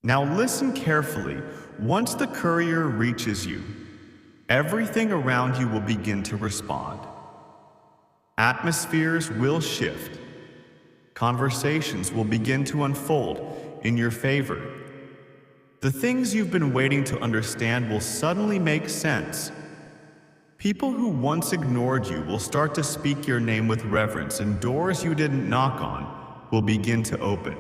Now listen carefully. Once the courier reaches you, everything around you will begin to respond. Atmospheres will shift. Conversations will begin to unfold in your favor. The things you've been waiting to understand will suddenly make sense. People who once ignored you will start to speak your name with reverence, and doors you didn't knock on will begin to open.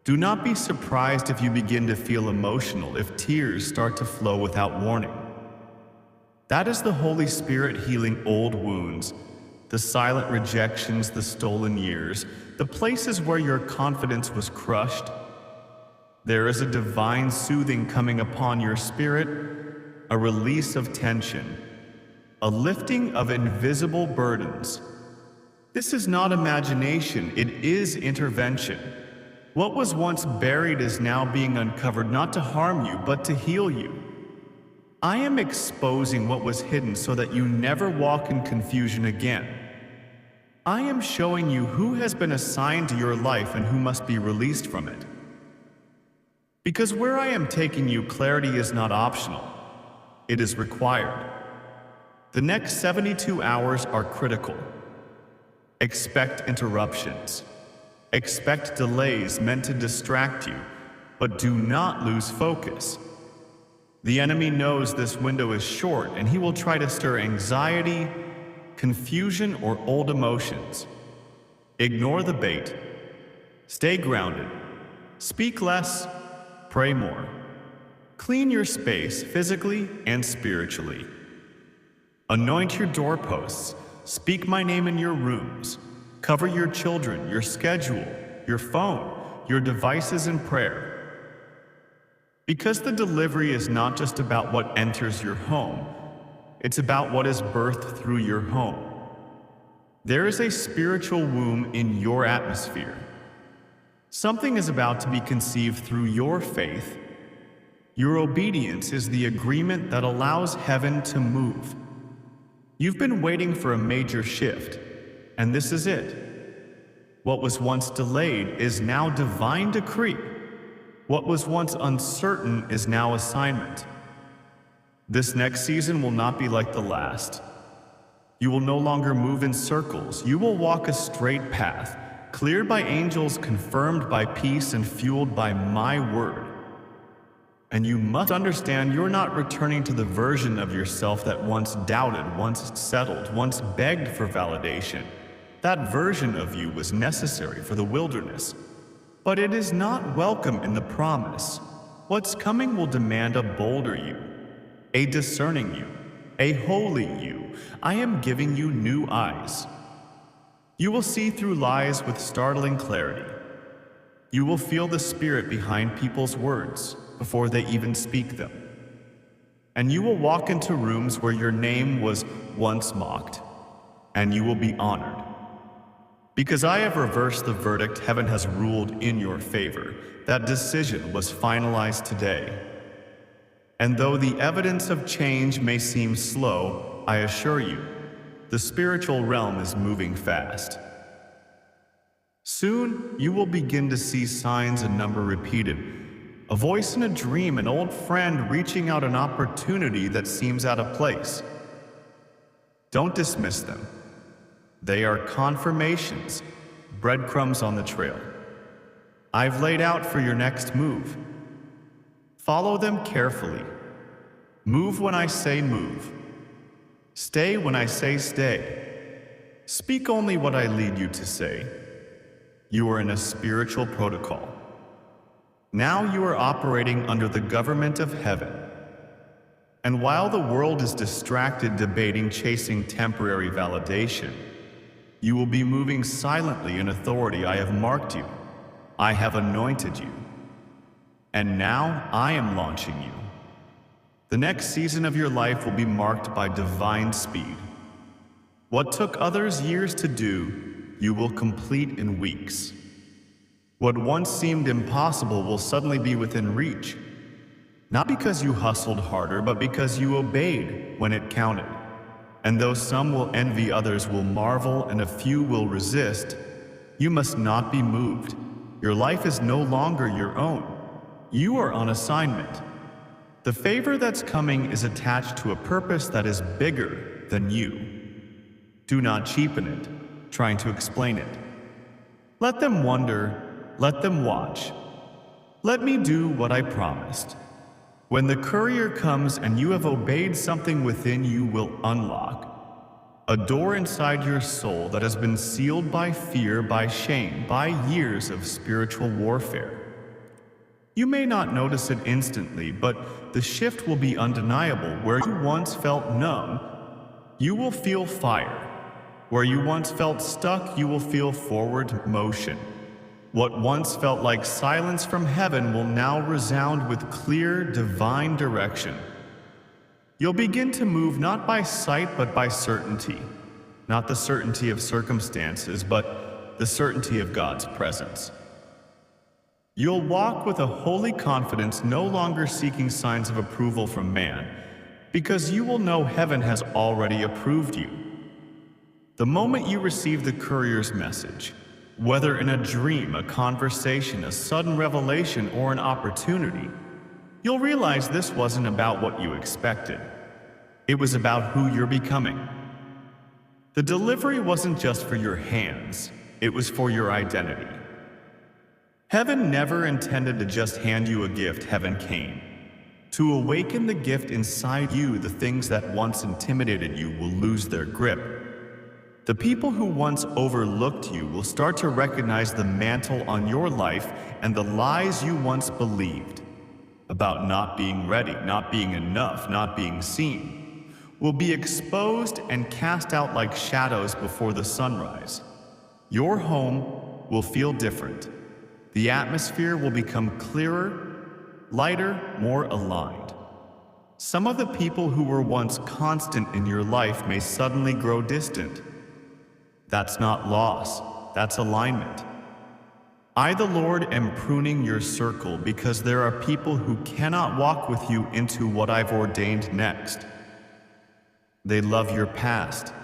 Do not be surprised if you begin to feel emotional, if tears start to flow without warning. That is the Holy Spirit healing old wounds, the silent rejections, the stolen years, the places where your confidence was crushed. There is a divine soothing coming upon your spirit, a release of tension, a lifting of invisible burdens. This is not imagination, it is intervention. What was once buried is now being uncovered, not to harm you, but to heal you. I am exposing what was hidden so that you never walk in confusion again. I am showing you who has been assigned to your life and who must be released from it. Because where I am taking you, clarity is not optional. It is required. The next 72 hours are critical. Expect interruptions. Expect delays meant to distract you, but do not lose focus. The enemy knows this window is short, and he will try to stir anxiety, confusion, or old emotions. Ignore the bait. Stay grounded. Speak less, pray more. Clean your space physically and spiritually. Anoint your doorposts. Speak my name in your rooms. Cover your children, your schedule, your phone, your devices in prayer. Because the delivery is not just about what enters your home, it's about what is birthed through your home. There is a spiritual womb in your atmosphere. Something is about to be conceived through your faith. Your obedience is the agreement that allows heaven to move. You've been waiting for a major shift, and this is it. What was once delayed is now divine decree. What was once uncertain is now assignment. This next season will not be like the last. You will no longer move in circles. You will walk a straight path, cleared by angels, confirmed by peace, and fueled by my word. And you must understand you're not returning to the version of yourself that once doubted, once settled, once begged for validation. That version of you was necessary for the wilderness, but it is not welcome in the promise. What's coming will demand a bolder you, a discerning you, a holy you. I am giving you new eyes. You will see through lies with startling clarity. You will feel the spirit behind people's words before they even speak them. And you will walk into rooms where your name was once mocked, and you will be honored. Because I have reversed the verdict, heaven has ruled in your favor. That decision was finalized today. And though the evidence of change may seem slow, I assure you, the spiritual realm is moving fast. Soon, you will begin to see signs in number repeated. A voice in a dream, an old friend reaching out an opportunity that seems out of place. Don't dismiss them. They are confirmations, breadcrumbs on the trail. I've laid out for your next move. Follow them carefully. Move when I say move. Stay when I say stay. Speak only what I lead you to say. You are in a spiritual protocol. Now you are operating under the government of heaven. And while the world is distracted, debating, chasing temporary validation, you will be moving silently in authority. I have marked you. I have anointed you. And now I am launching you. The next season of your life will be marked by divine speed. What took others years to do, you will complete in weeks. What once seemed impossible will suddenly be within reach. Not because you hustled harder, but because you obeyed when it counted. And though some will envy, others will marvel, and a few will resist, you must not be moved. Your life is no longer your own. You are on assignment. The favor that's coming is attached to a purpose that is bigger than you. Do not cheapen it, trying to explain it. Let them wonder, let them watch. Let me do what I promised. When the courier comes and you have obeyed, something within you will unlock. A door inside your soul that has been sealed by fear, by shame, by years of spiritual warfare. You may not notice it instantly, but the shift will be undeniable. Where you once felt numb, you will feel fire. Where you once felt stuck, you will feel forward motion. What once felt like silence from heaven will now resound with clear, divine direction. You'll begin to move not by sight but by certainty. Not the certainty of circumstances, but the certainty of God's presence. You'll walk with a holy confidence, no longer seeking signs of approval from man, because you will know heaven has already approved you. The moment you receive the courier's message, whether in a dream, a conversation, a sudden revelation, or an opportunity, you'll realize this wasn't about what you expected. It was about who you're becoming. The delivery wasn't just for your hands, it was for your identity. Heaven never intended to just hand you a gift. Heaven came to awaken the gift inside you. The things that once intimidated you will lose their grip. The people who once overlooked you will start to recognize the mantle on your life, and the lies you once believed about not being ready, not being enough, not being seen, will be exposed and cast out like shadows before the sunrise. Your home will feel different. The atmosphere will become clearer, lighter, more aligned. Some of the people who were once constant in your life may suddenly grow distant. That's not loss, that's alignment. I, the Lord, am pruning your circle because there are people who cannot walk with you into what I've ordained next. They love your past,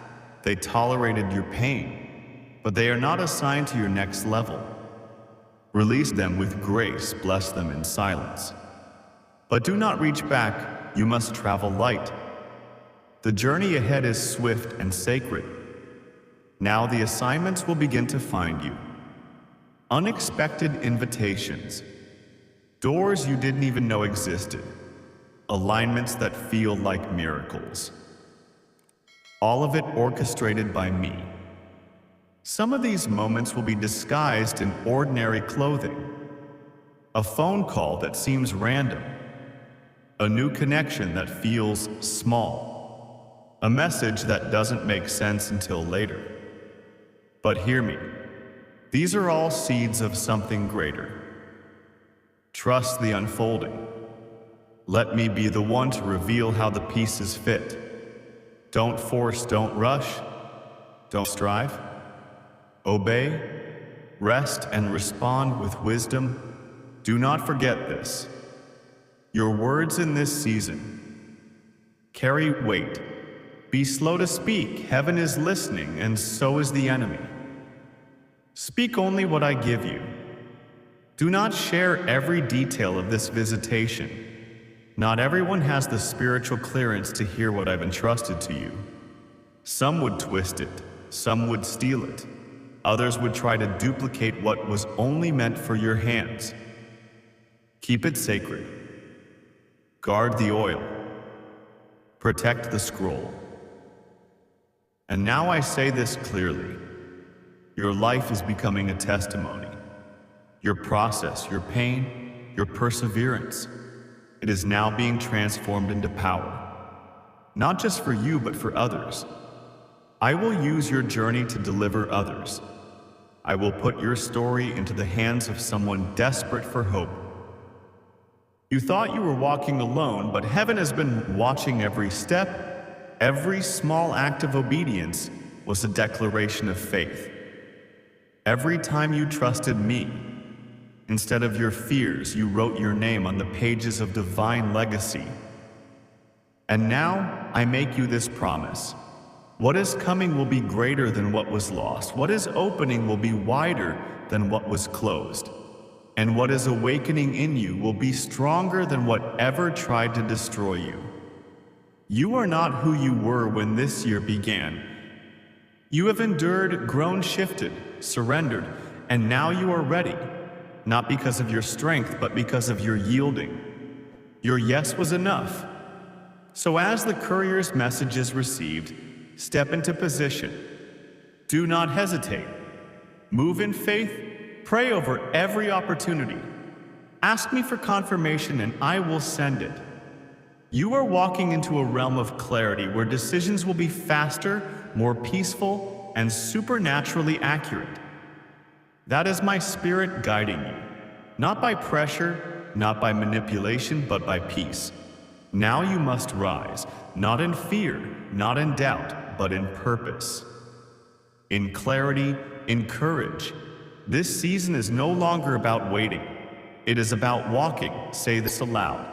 they tolerated your pain, but they are not assigned to your next level. Release them with grace, bless them in silence. But do not reach back, you must travel light. The journey ahead is swift and sacred. Now the assignments will begin to find you. Unexpected invitations. Doors you didn't even know existed. Alignments that feel like miracles. All of it orchestrated by me. Some of these moments will be disguised in ordinary clothing. A phone call that seems random. A new connection that feels small. A message that doesn't make sense until later. But hear me, these are all seeds of something greater. Trust the unfolding. Let me be the one to reveal how the pieces fit. Don't force, don't rush, don't strive. Obey, rest, and respond with wisdom. Do not forget this. Your words in this season carry weight. Be slow to speak. Heaven is listening, and so is the enemy. Speak only what I give you. Do not share every detail of this visitation. Not everyone has the spiritual clearance to hear what I've entrusted to you. Some would twist it, some would steal it. Others would try to duplicate what was only meant for your hands. Keep it sacred. Guard the oil. Protect the scroll. And now I say this clearly. Your life is becoming a testimony. Your process, your pain, your perseverance. It is now being transformed into power. Not just for you, but for others. I will use your journey to deliver others. I will put your story into the hands of someone desperate for hope. You thought you were walking alone, but heaven has been watching every step. Every small act of obedience was a declaration of faith. Every time you trusted me, instead of your fears, you wrote your name on the pages of divine legacy. And now I make you this promise. What is coming will be greater than what was lost. What is opening will be wider than what was closed. and what is awakening in you will be stronger than whatever tried to destroy you. You are not who you were when this year began. You have endured, grown, shifted, surrendered, and now you are ready, not because of your strength, but because of your yielding. Your yes was enough. So as the courier's message is received, step into position. Do not hesitate. Move in faith. Pray over every opportunity. Ask me for confirmation and I will send it. You are walking into a realm of clarity where decisions will be faster, more peaceful, and supernaturally accurate. That is my spirit guiding you, not by pressure, not by manipulation, but by peace. Now you must rise, not in fear, not in doubt, but in purpose. In clarity, in courage. This season is no longer about waiting. It is about walking. Say this aloud.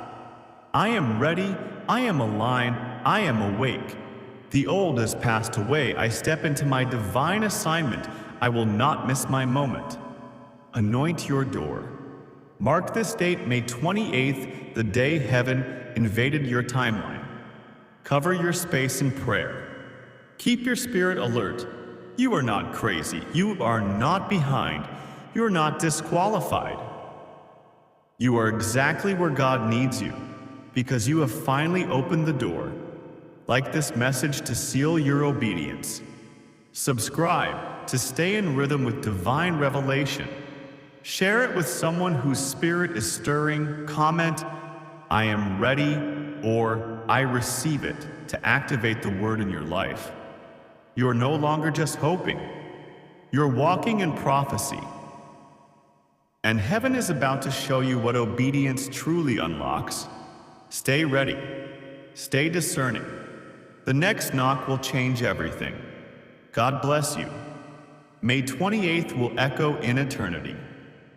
I am ready, I am aligned, I am awake. The old has passed away. I step into my divine assignment. I will not miss my moment. Anoint your door. Mark this date, May 28th, the day heaven invaded your timeline. Cover your space in prayer. Keep your spirit alert. You are not crazy. You are not behind. You are not disqualified. You are exactly where God needs you, because you have finally opened the door. Like this message to seal your obedience. Subscribe to stay in rhythm with divine revelation. Share it with someone whose spirit is stirring. Comment, I am ready, or I receive it, to activate the word in your life. You are no longer just hoping. You're walking in prophecy. And heaven is about to show you what obedience truly unlocks. Stay ready. Stay discerning. The next knock will change everything. God bless you. May 28th will echo in eternity.